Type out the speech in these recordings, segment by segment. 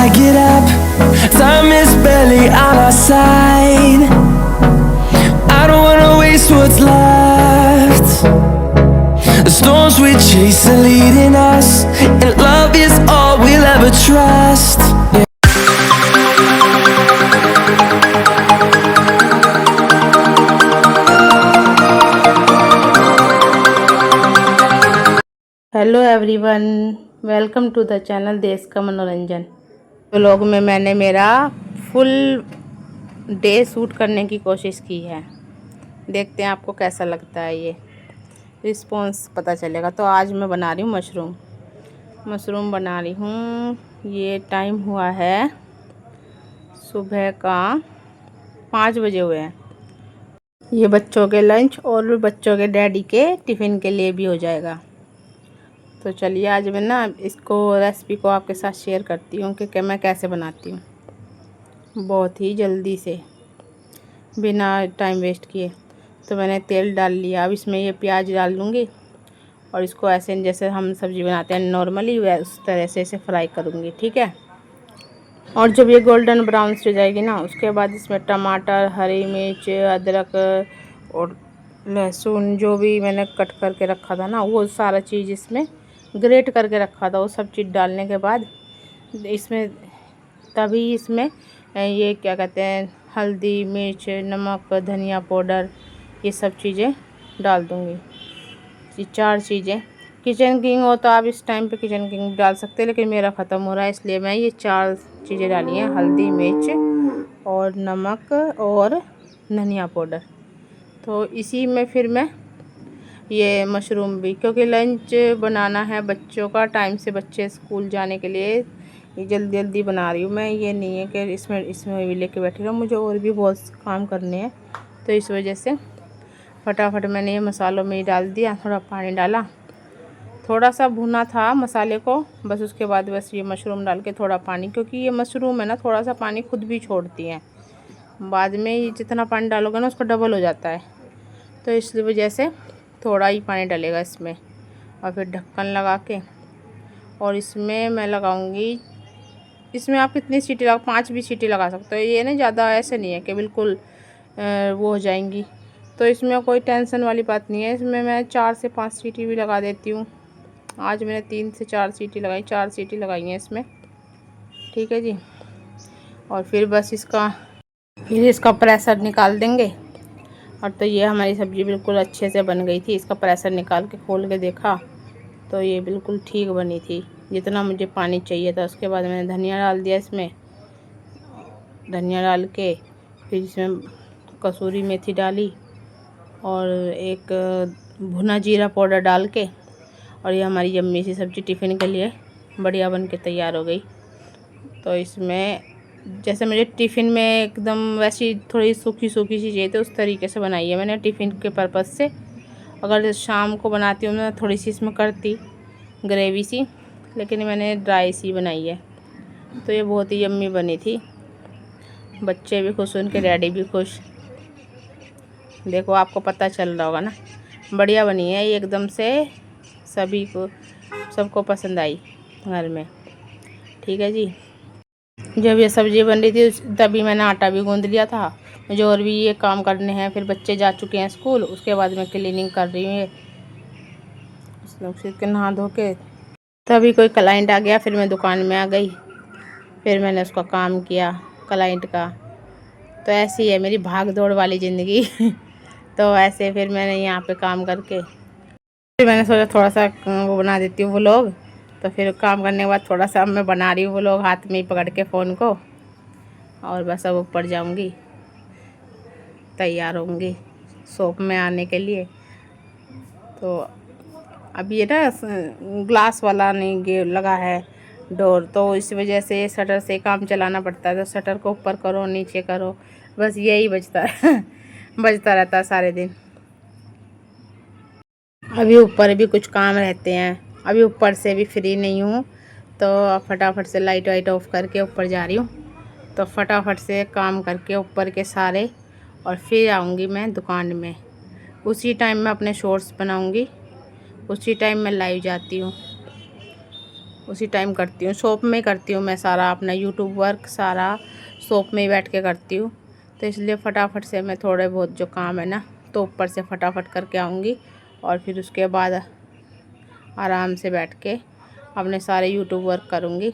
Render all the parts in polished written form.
I get up, time is barely on our side. I don't wanna waste what's left. The storms we chase are leading us, and love is all we'll ever trust. Yeah. Hello everyone, welcome to the channel देश का मनोरंजन। Vlog में मैंने मेरा full day shoot करने की कोशिश की है। देखते हैं आपको कैसा लगता है, ये रिस्पॉन्स पता चलेगा। तो आज मैं बना रही हूँ मशरूम बना रही हूँ। ये टाइम हुआ है सुबह का 5 बजे हुए हैं। ये बच्चों के लंच और बच्चों के डैडी के टिफ़िन के लिए भी हो जाएगा। तो चलिए आज मैं ना इसको रेसिपी को आपके साथ शेयर करती हूँ कि मैं कैसे बनाती हूँ, बहुत ही जल्दी से, बिना टाइम वेस्ट किए। तो मैंने तेल डाल लिया। अब इसमें ये प्याज डाल दूँगी और इसको ऐसे जैसे हम सब्ज़ी बनाते हैं नॉर्मली उस तरह से इसे फ्राई करूँगी, ठीक है। और जब ये गोल्डन ब्राउन हो जाएगी ना, उसके बाद इसमें टमाटर, हरी मिर्च, अदरक और लहसुन जो भी मैंने कट करके रखा था ना, वो सारा चीज़ इसमें ग्रेट करके रखा था, वो सब चीज़ डालने के बाद इसमें तभी इसमें ये क्या कहते हैं, हल्दी, मिर्च, नमक, धनिया पाउडर, ये सब चीज़ें डाल दूँगी। ये 4 चीज़ें। किचन किंग हो तो आप इस टाइम पे किचन किंग डाल सकते हैं, लेकिन मेरा ख़त्म हो रहा है इसलिए मैं ये 4 चीज़ें डाली हैं, हल्दी, मिर्च और नमक और धनिया पाउडर। तो इसी में फिर मैं ये मशरूम भी, क्योंकि लंच बनाना है बच्चों का टाइम से, बच्चे स्कूल जाने के लिए ये जल्दी जल्दी बना रही हूँ मैं। ये नहीं है कि इसमें भी लेके बैठी रहूँ, मुझे और भी बहुत काम करने हैं। तो इस वजह से फटाफट मैंने ये मसालों में ही डाल दिया, थोड़ा पानी डाला, थोड़ा सा भुना था मसाले को बस। उसके बाद बस ये मशरूम डाल के थोड़ा पानी, क्योंकि ये मशरूम है ना थोड़ा सा पानी खुद भी छोड़ती हैं, बाद में ये जितना पानी डालोगे ना उसका डबल हो जाता है। तो इसलिए वजह से थोड़ा ही पानी डलेगा इसमें। और फिर ढक्कन लगा के, और इसमें मैं लगाऊंगी, इसमें आप कितनी सीटी लगा, 5 भी सीटी लगा सकते हो। ये ना ज़्यादा ऐसे नहीं है कि बिल्कुल वो हो जाएंगी। तो इसमें कोई टेंशन वाली बात नहीं है। इसमें मैं 4 से 5 सीटी भी लगा देती हूँ। आज मैंने 3 से 4 सीटी लगाई, 4 सीटी लगाई हैं इसमें, ठीक है जी। और फिर बस इसका प्रेशर निकाल देंगे। और तो ये हमारी सब्ज़ी बिल्कुल अच्छे से बन गई थी। इसका प्रेशर निकाल के खोल के देखा तो ये बिल्कुल ठीक बनी थी, जितना मुझे पानी चाहिए था। उसके बाद मैंने धनिया डाल दिया इसमें, धनिया डाल के फिर इसमें कसूरी मेथी डाली और एक भुना जीरा पाउडर डाल के, और ये हमारी यम्मी सी सब्ज़ी टिफ़िन के लिए बढ़िया बन के तैयार हो गई। तो इसमें जैसे मुझे टिफ़िन में एकदम वैसी थोड़ी सूखी सूखी सी चाहिए, तो उस तरीके से बनाई है मैंने टिफ़िन के पर्पज़ से। अगर शाम को बनाती हूँ मैं थोड़ी सी इसमें करती ग्रेवी सी, लेकिन मैंने ड्राई सी बनाई है। तो ये बहुत ही यम्मी बनी थी, बच्चे भी खुश, उनके डैडी भी खुश। देखो आपको पता चल रहा होगा ना, बढ़िया बनी है ये एकदम से, सभी को सबको पसंद आई घर में, ठीक है जी। जब ये सब्ज़ी बन रही थी तभी मैंने आटा भी गूँध लिया था। मुझे और भी ये काम करने हैं, फिर बच्चे जा चुके हैं स्कूल, उसके बाद मैं क्लीनिंग कर रही हूँ। ये फिर नहा धो के तभी कोई क्लाइंट आ गया, फिर मैं दुकान में आ गई, फिर मैंने उसका काम किया क्लाइंट का। तो ऐसी है मेरी भाग दौड़ वाली ज़िंदगी। तो ऐसे फिर मैंने यहाँ पे काम करके फिर मैंने सोचा थोड़ा सा वो बना देती हूँ व्लॉग। तो फिर काम करने के बाद थोड़ा सा मैं बना रही हूँ व्लॉग, हाथ में ही पकड़ के फ़ोन को। और बस अब ऊपर जाऊँगी, तैयार होंगी शॉप में आने के लिए। तो अब ये ना ग्लास वाला नहीं लगा है डोर, तो इस वजह से शटर से काम चलाना पड़ता है। तो शटर को ऊपर करो नीचे करो, बस यही बजता है। बजता रहता है सारे दिन। अभी ऊपर भी कुछ काम रहते हैं, अभी ऊपर से भी फ्री नहीं हूँ, तो फटाफट से लाइट वाइट ऑफ करके ऊपर जा रही हूँ। तो फटाफट से काम करके ऊपर के सारे, और फिर आऊँगी मैं दुकान में। उसी टाइम मैं अपने शॉर्ट्स बनाऊँगी, उसी टाइम मैं लाइव जाती हूँ, उसी टाइम करती हूँ। शॉप में करती हूँ मैं सारा अपना यूट्यूब वर्क, सारा शॉप में ही बैठ के करती हूँ। तो इसलिए फटाफट से मैं थोड़े बहुत जो काम है ना, तो ऊपर से फटाफट करके आऊँगी और फिर उसके बाद आराम से बैठ के अपने सारे यूट्यूब वर्क करूँगी।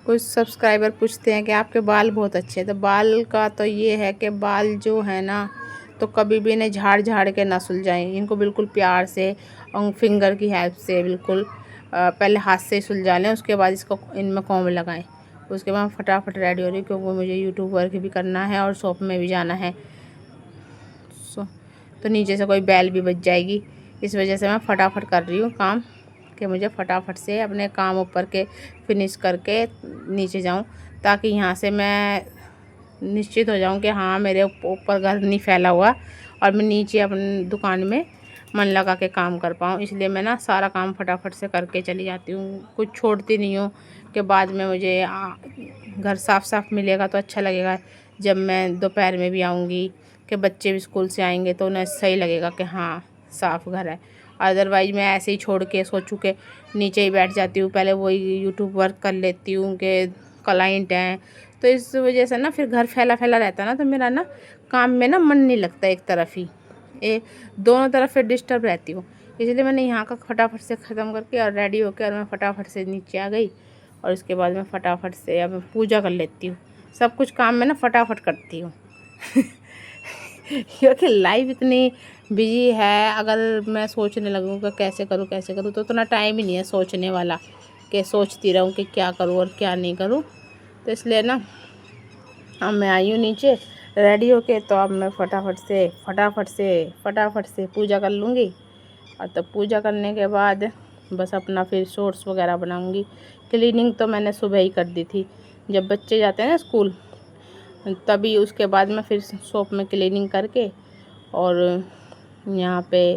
कुछ सब्सक्राइबर पूछते हैं कि आपके बाल बहुत अच्छे हैं। तो बाल का तो ये है कि बाल जो है ना, तो कभी भी इन्हें झाड़ झाड़ के ना सुलझाएं। इनको बिल्कुल प्यार से और फिंगर की हेल्प से बिल्कुल पहले हाथ से सुलझा लें, उसके बाद इसको इनमें कॉम्ब लगाएं। उसके बाद फटाफट रेडी हो रही, क्योंकि मुझे यूट्यूब वर्क भी करना है और शॉप में भी जाना है। तो नीचे से कोई बैल भी बज जाएगी, इस वजह से मैं फटाफट कर रही हूँ काम, कि मुझे फटाफट से अपने काम ऊपर के फिनिश करके नीचे जाऊँ, ताकि यहाँ से मैं निश्चित हो जाऊँ कि हाँ मेरे ऊपर घर नहीं फैला हुआ और मैं नीचे अपनी दुकान में मन लगा के काम कर पाऊँ। इसलिए मैं ना सारा काम फटाफट से करके चली जाती हूँ, कुछ छोड़ती नहीं हूँ कि बाद में मुझे घर साफ़ साफ़ मिलेगा तो अच्छा लगेगा। जब मैं दोपहर में भी आऊँगी कि बच्चे भी स्कूल से आएंगे तो उन्हें सही लगेगा कि हाँ साफ़ घर है। अदरवाइज़ मैं ऐसे ही छोड़ के सोचूँ कि नीचे ही बैठ जाती हूँ, पहले वही यूट्यूब वर्क कर लेती हूँ कि क्लाइंट हैं, तो इस वजह से ना फिर घर फैला फैला रहता है ना, तो मेरा ना काम में ना मन नहीं लगता, एक तरफ ही दोनों तरफ फिर डिस्टर्ब रहती हूँ। इसलिए मैंने यहाँ का फटाफट से ख़त्म करके और रेडी होकर और मैं फटाफट से नीचे आ गई और इसके बाद मैं फटाफट से अब पूजा कर लेती हूँ। सब कुछ काम में ना फटाफट करती हूँ क्योंकि लाइफ इतनी बिजी है, अगर मैं सोचने लगूँ कि कैसे करूँ तो उतना टाइम ही नहीं है सोचने वाला, कि सोचती रहूँ कि क्या करूँ और क्या नहीं करूँ। तो इसलिए ना अब मैं आई हूँ नीचे रेडी होके, तो अब मैं फटाफट से पूजा कर लूँगी। और तब पूजा करने के बाद बस अपना फिर शॉर्ट्स वगैरह बनाऊँगी। क्लीनिंग तो मैंने सुबह ही कर दी थी, जब बच्चे जाते हैं ना स्कूल तभी, उसके बाद मैं फिर शॉप में क्लीनिंग करके और यहाँ पे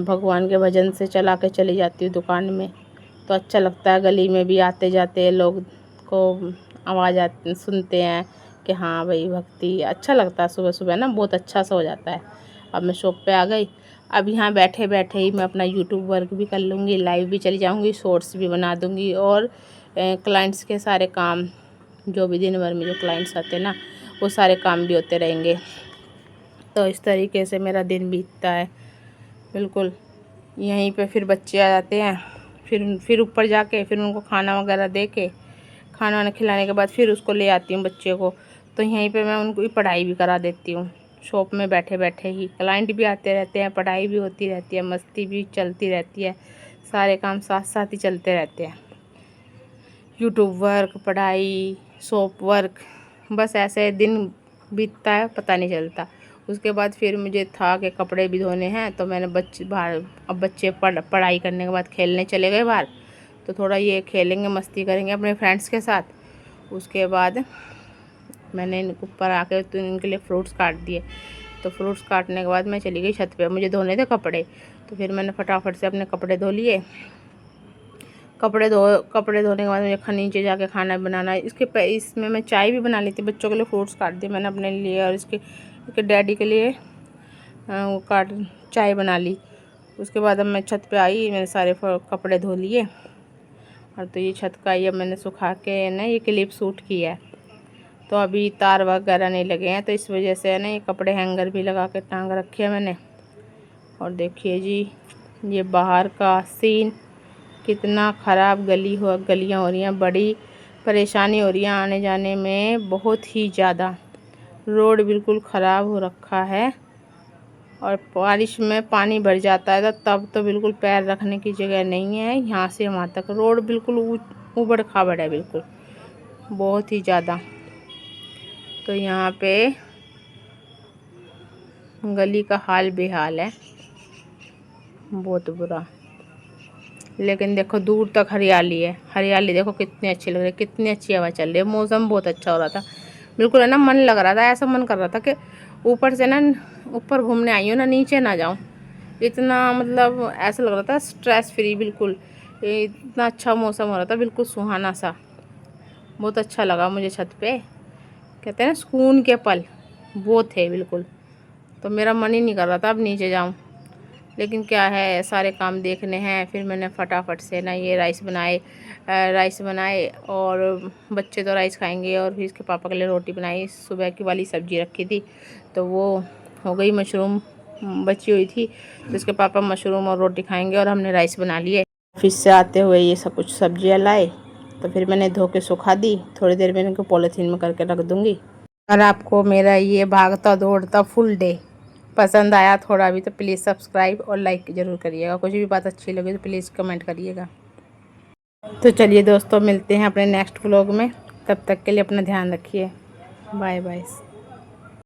भगवान के भजन से चला के चली जाती हूँ दुकान में। तो अच्छा लगता है, गली में भी आते जाते लोग को आवाज़ आती सुनते हैं कि हाँ भाई भक्ति, अच्छा लगता है सुबह सुबह ना, बहुत अच्छा सा हो जाता है। अब मैं शॉप पे आ गई, अब यहाँ बैठे बैठे ही मैं अपना यूट्यूब वर्क भी कर लूँगी, लाइव भी चली जाऊँगी, शॉर्ट्स भी बना दूँगी और क्लाइंट्स के सारे काम, जो भी दिन भर में जो क्लाइंट्स आते हैं ना, वो सारे काम भी होते रहेंगे। तो इस तरीके से मेरा दिन बीतता है बिल्कुल। यहीं पे फिर बच्चे आ जाते हैं, फिर ऊपर जाके फिर उनको खाना वगैरह दे के, खाना वाना खिलाने के बाद फिर उसको ले आती हूँ बच्चे को। तो यहीं पे मैं उनको पढ़ाई भी करा देती हूँ, शॉप में बैठे बैठे ही। क्लाइंट भी आते रहते हैं, पढ़ाई भी होती रहती है, मस्ती भी चलती रहती है, सारे काम साथ साथ ही चलते रहते हैं। यूट्यूब वर्क, पढ़ाई, शॉप वर्क, बस ऐसे दिन बीतता है पता नहीं चलता। उसके बाद फिर मुझे था कि कपड़े भी धोने हैं, तो मैंने अब बच्चे पढ़ाई करने के बाद खेलने चले गए बाहर, तो थोड़ा ये खेलेंगे, मस्ती करेंगे अपने फ्रेंड्स के साथ। उसके बाद मैंने ऊपर आके तो इनके लिए फ्रूट्स काट दिए। तो फ्रूट्स काटने के बाद मैं चली गई छत पे, मुझे धोने थे कपड़े, तो फिर मैंने फटाफट से अपने कपड़े धो लिए। कपड़े धोने के बाद मुझे नीचे जाके खाना बनाना है। इसमें मैं चाय भी बना ली थी, बच्चों के लिए फ्रूट्स काट दिए मैंने अपने लिए, और इसके डैडी के लिए वो चाय बना ली। उसके बाद अब मैं छत पे आई, मैंने सारे कपड़े धो लिए, और तो ये छत का ये मैंने सुखा के ना ये क्लिप सूट किया है। तो अभी तार वगैरह नहीं लगे हैं, तो इस वजह से है ना ये कपड़े हैंगर भी लगा के टांग रखे हैं मैंने। और देखिए जी, ये बाहर का सीन कितना ख़राब, गलियाँ हो रही हैं, बड़ी परेशानी हो रही है आने जाने में, बहुत ही ज़्यादा। रोड बिल्कुल ख़राब हो रखा है, और बारिश में पानी भर जाता है तब तो बिल्कुल पैर रखने की जगह नहीं है। यहाँ से वहाँ तक रोड बिल्कुल ऊबड़ खाबड़ है, बिल्कुल बहुत ही ज़्यादा। तो यहाँ पे गली का हाल बेहाल है, बहुत बुरा। लेकिन देखो दूर तक हरियाली है, हरियाली देखो कितनी अच्छी लग रही है, कितनी अच्छी हवा चल रही है, मौसम बहुत अच्छा हो रहा था, बिल्कुल है ना, मन लग रहा था, ऐसा मन कर रहा था कि ऊपर से ना ऊपर घूमने आई हूँ ना, नीचे ना जाऊँ। इतना मतलब ऐसा लग रहा था स्ट्रेस फ्री, बिल्कुल इतना अच्छा मौसम हो रहा था, बिल्कुल सुहाना सा, बहुत अच्छा लगा मुझे। छत पे कहते हैं ना सुकून के पल वो थे बिल्कुल। तो मेरा मन ही नहीं कर रहा था अब नीचे जाऊँ, लेकिन क्या है, सारे काम देखने हैं। फिर मैंने फटाफट से ना ये राइस बनाए और बच्चे तो राइस खाएंगे, और फिर इसके पापा के लिए रोटी बनाई। सुबह की वाली सब्ज़ी रखी थी तो वो हो गई, मशरूम बची हुई थी, तो इसके पापा मशरूम और रोटी खाएंगे और हमने राइस बना लिए। ऑफिस से आते हुए ये सब कुछ सब्जियां लाए, तो फिर मैंने धो के सुखा दी। थोड़ी देर में इनको पॉलीथीन में करके रख दूँगी। अगर आपको मेरा ये भागता दौड़ता फुल डे पसंद आया थोड़ा भी, तो प्लीज़ सब्सक्राइब और लाइक ज़रूर करिएगा। कुछ भी बात अच्छी लगे तो प्लीज़ कमेंट करिएगा। तो चलिए दोस्तों, मिलते हैं अपने नेक्स्ट व्लॉग में। तब तक के लिए अपना ध्यान रखिए। Bye bye.